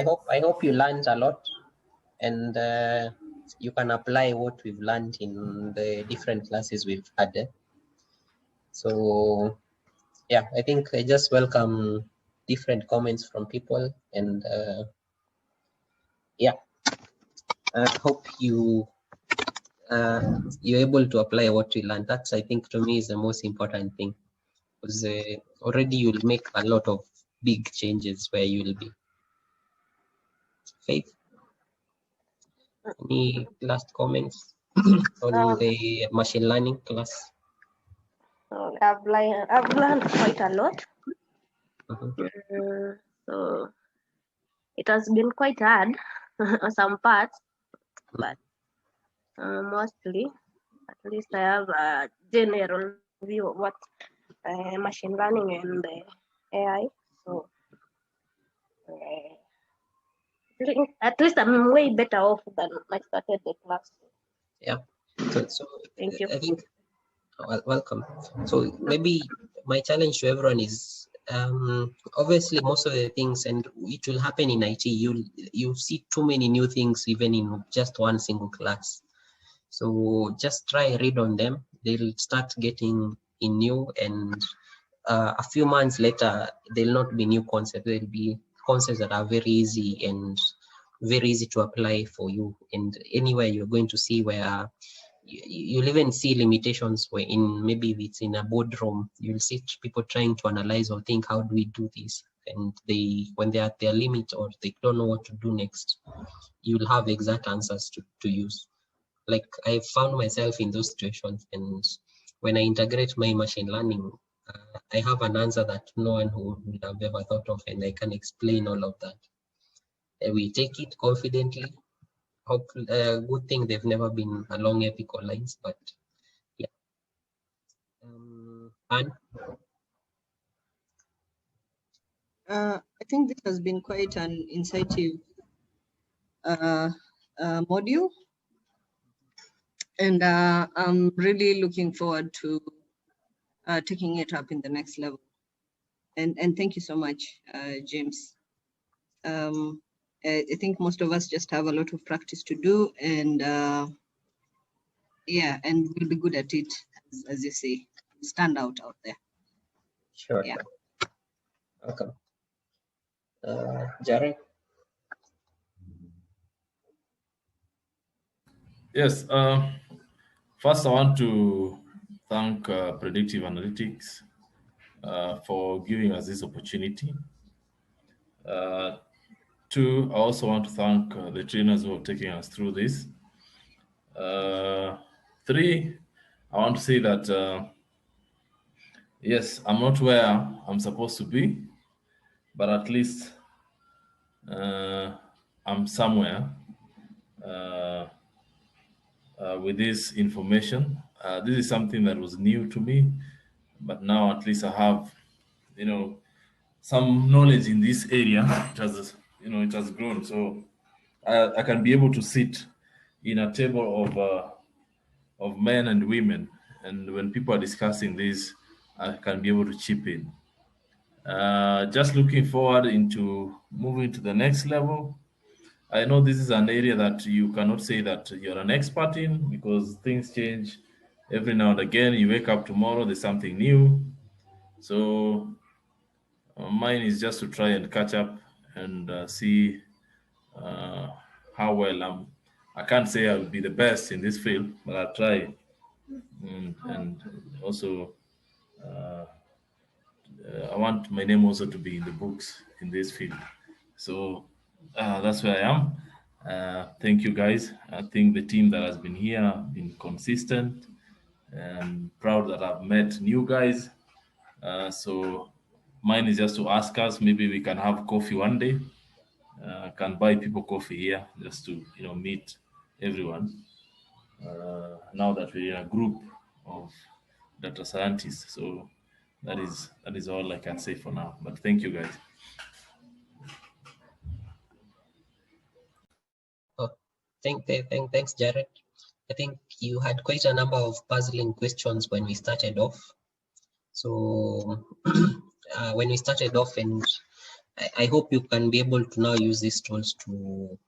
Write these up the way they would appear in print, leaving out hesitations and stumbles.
hope you learned a lot, and you can apply what we've learned in the different classes we've had. So yeah, I think I just welcome different comments from people, and yeah, I hope you're able to apply what you learned. That's, I think, to me is the most important thing, because already you'll make a lot of big changes where you'll be. Faith, any last comments on the machine learning class? I've learned quite a lot. So it has been quite hard on some parts, but mostly, at least I have a general view of what machine learning and AI. So at least I'm way better off than I started the class. Yeah. So thank you. I think welcome. So maybe my challenge to everyone is obviously most of the things, and it will happen in IT, you see too many new things even in just one single class. So just try read on them. They'll start getting in new, and a few months later they'll not be new concepts. They'll be concepts that are very easy and very easy to apply for you. And anywhere you're going to see where you'll even see limitations where in maybe if it's in a boardroom, you'll see people trying to analyze or think, how do we do this? And when they're at their limit or they don't know what to do next, you'll have exact answers to use. Like I found myself in those situations, and when I integrate my machine learning, I have an answer that no one would have ever thought of, and I can explain all of that. And we take it confidently. Hopefully, good thing they've never been along epical lines, but yeah. Anne? I think this has been quite an insightful module, and I'm really looking forward to taking it up in the next level. And thank you so much, James. I think most of us just have a lot of practice to do, and yeah, and we'll be good at it, as you say, stand out there. Sure. Yeah. Welcome. Jared? Yes. First, I want to thank Predictive Analytics for giving us this opportunity. Two, I also want to thank the trainers who are taking us through this. Three, I want to say that, yes, I'm not where I'm supposed to be, but at least I'm somewhere with this information. This is something that was new to me, but now at least I have, some knowledge in this area. It has grown, so I can be able to sit in a table of men and women, and when people are discussing this, I can be able to chip in. Just looking forward into moving to the next level. I know this is an area that you cannot say that you're an expert in, because things change every now and again. You wake up tomorrow, there's something new. So mine is just to try and catch up and see how well I'm. I can't say I'll be the best in this field, but I'll try. And also, I want my name also to be in the books in this field. So that's where I am. Thank you, guys. I think the team that has been here have been consistent, and proud that I've met new guys. So mine is just to ask us, maybe we can have coffee one day. Can buy people coffee here just to meet everyone. Now that we're in a group of data scientists, so that is all I can say for now. But thank you, guys. Thanks, Jared. I think you had quite a number of puzzling questions when we started off. So when we started off, and I hope you can be able to now use these tools to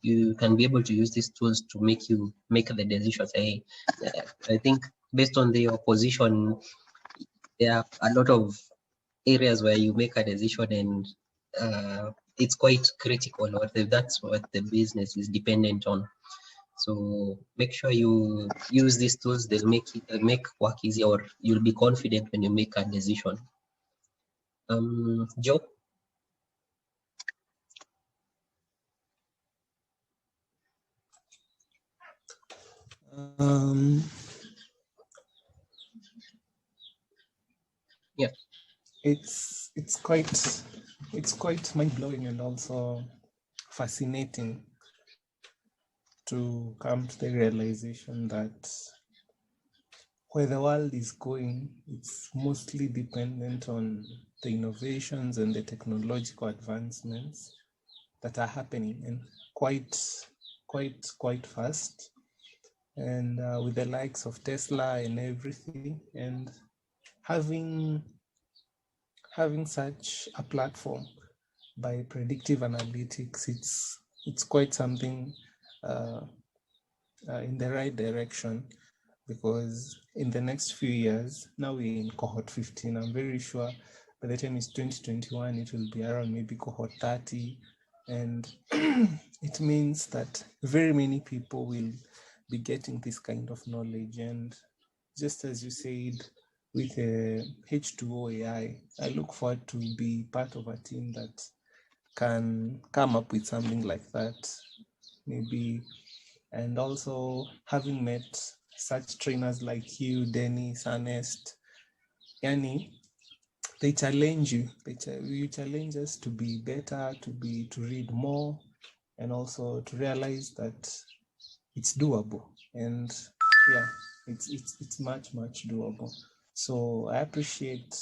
you can be able to use these tools to make the decisions. I think based on your position, there are a lot of areas where you make a decision and it's quite critical, or that's what the business is dependent on. So make sure you use these tools. They'll make work easier, or you'll be confident when you make a decision. Joe? Yeah, it's quite mind-blowing and also fascinating to come to the realization that where the world is going, it's mostly dependent on the innovations and the technological advancements that are happening, and quite fast, and with the likes of Tesla and everything, and having such a platform by predictive analytics, it's quite something in the right direction, because in the next few years, now we're in cohort 15, I'm very sure by the time it's 2021, it will be around maybe cohort 30, and it means that very many people will be getting this kind of knowledge. And just as you said, with H2O AI, I look forward to be part of a team that can come up with something like that, maybe. And also having met such trainers like you, Dennis, Ernest, Yani, they challenge you. You challenge us to be better, to read more, and also to realize that it's doable. And yeah, it's much doable. So I appreciate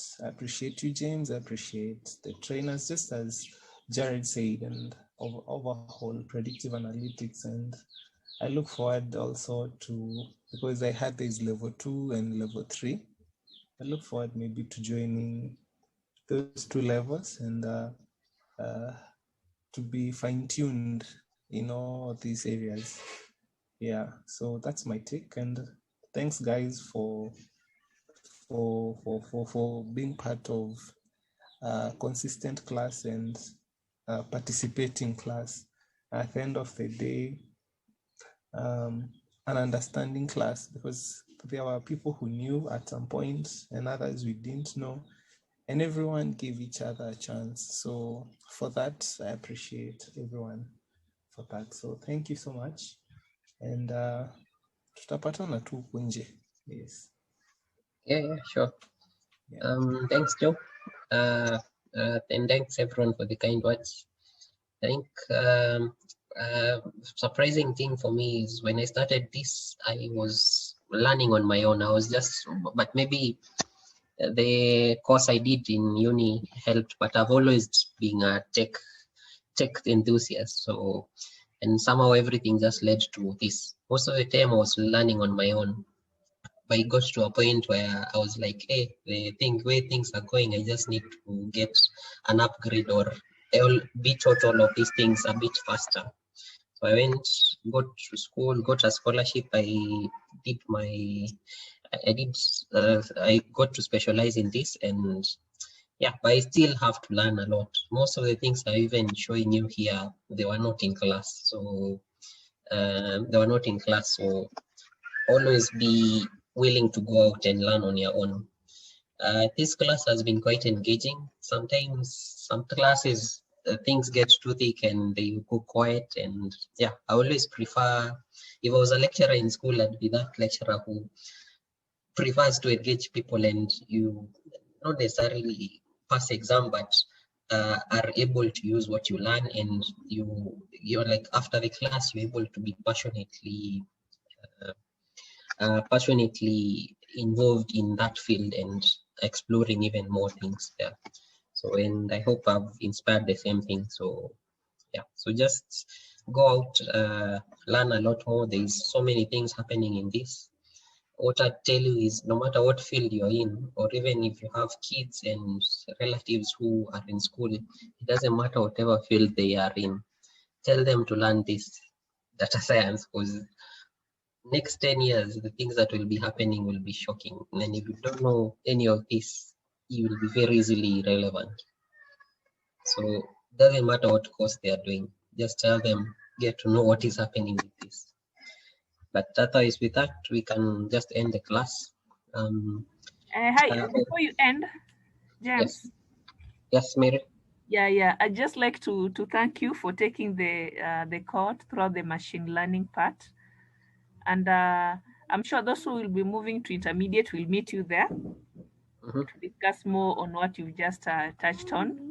you, James. I appreciate the trainers, just as Jared said, and overhaul predictive analytics. And I look forward also to, because I had this level 2 and level 3, I look forward maybe to joining those 2 levels and to be fine-tuned in all these areas. Yeah, so that's my take, and thanks guys for being part of consistent class and participating class. At the end of the day, an understanding class, because there were people who knew at some point and others we didn't know, and everyone gave each other a chance. So for that, I appreciate everyone for that. So thank you so much, and tutapatana tu huku nje. Yes. Yeah, sure. Yeah. Thanks, Joe. And thanks everyone for the kind words. I think surprising thing for me is when I started this, I was learning on my own. I was just, but maybe the course I did in uni helped, but I've always been a tech enthusiast. So, and somehow everything just led to this. Most of the time I was learning on my own. But it got to a point where I was like, hey, the way things are going, I just need to get an upgrade or beat out all of these things a bit faster. So I got to school, got a scholarship. I got to specialize in this, and yeah, but I still have to learn a lot. Most of the things I'm even showing you here, they were not in class. So So always be willing to go out and learn on your own. This class has been quite engaging. Sometimes some classes, things get too thick and they go quiet, and yeah, I always prefer, if I was a lecturer in school, I'd be that lecturer who prefers to engage people, and you not necessarily pass exam, but are able to use what you learn, and you're like, after the class, you're able to be passionately involved in that field and exploring even more things there. So, and I hope I've inspired the same thing. So yeah, so just go out, learn a lot more. There's so many things happening in this. what I tell you is, no matter what field you're in, or even if you have kids and relatives who are in school, it doesn't matter whatever field they are in. Tell them to learn this data science, because next 10 years, the things that will be happening will be shocking. And if you don't know any of this, you will be very easily irrelevant. So it doesn't matter what course they are doing, just tell them, get to know what is happening with this. But otherwise, with that, we can just end the class. Hi, before you end, James. Yes, Mary. Yeah. I'd just like to thank you for taking the cohort throughout the machine learning part. And I'm sure those who will be moving to intermediate will meet you there to discuss more on what you've just touched on.